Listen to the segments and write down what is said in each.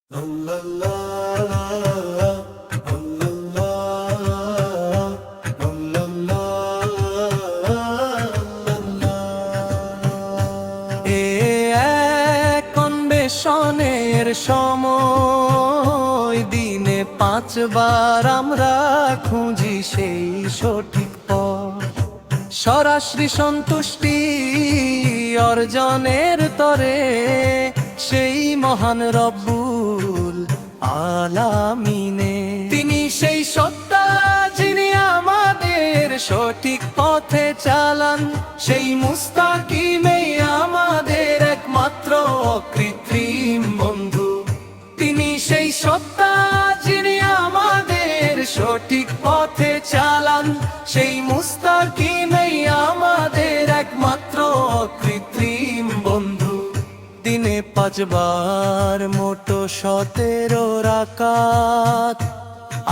অন্বেষণের সময় দিনে 5 বার আমরা খুঁজি সেই সঠিক পথ, সরাসরি সন্তুষ্টি অর্জনের তরে সেই মহান রব্বুল আলামিনে। তিনি সেই সত্তা যিনি আমাদের সঠিক পথে চালান, সেই মুস্তাকিমেই আমাদের একমাত্র অকৃত্রিম বন্ধু। তিনি সেই সত্তা যিনি আমাদের সঠিক পথে চালান, সেই মুস্তাকিমেই আমাদের একমাত্র অকৃত্রিম বন্ধু। দিনে 5 বার মোট 17 রাকাত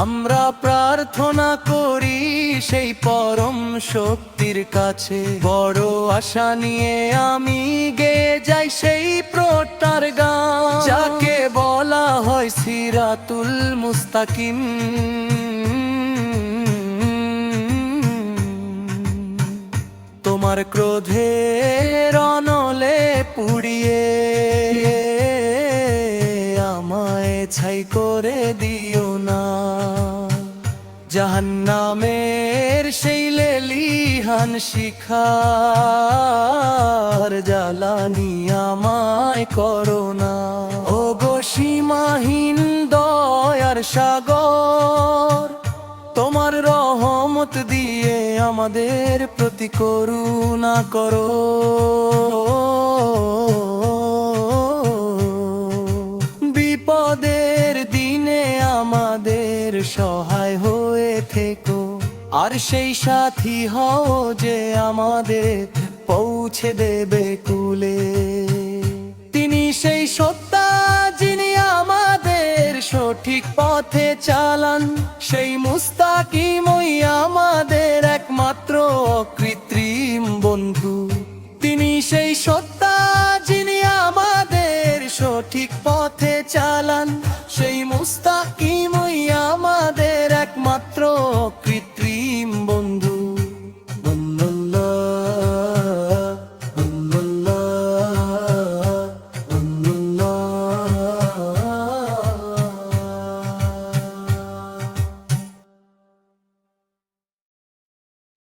আমরা প্রার্থনা করি সেই পরম শক্তির কাছে। বড় আশা নিয়ে আমি গেয়ে যাই সেই প্রটার গান, যাকে বলা হয় সিরাতুল মুস্তাকিম। তোমার ক্রোধের অনলে পুড়িয়ে আমায় ছাই করে দিও না, জাহান্নামের সেই লেলিহান শিখার জ্বালানি আমায় করো না। ও গো সীমাহীন দয়ার সাগর, তোমার রহমত দিয়ে আমাদের প্রতি করুণা করো। বিপদের দিনে আমাদের সহায় হয়ে থেকো, আর সেই সাথী হও যে আমাদের পৌঁছে দেবে কুলে। তিনি সেই সত্তা যিনি আমাদের সঠিক পথে চালান, সেই মুস্তাকিমই আমাদের একমাত্র অকৃত্রিম বন্ধু। তিনি সেই সত্তা যিনি আমাদের সঠিক পথে চালান, সেই মুস্তাকিম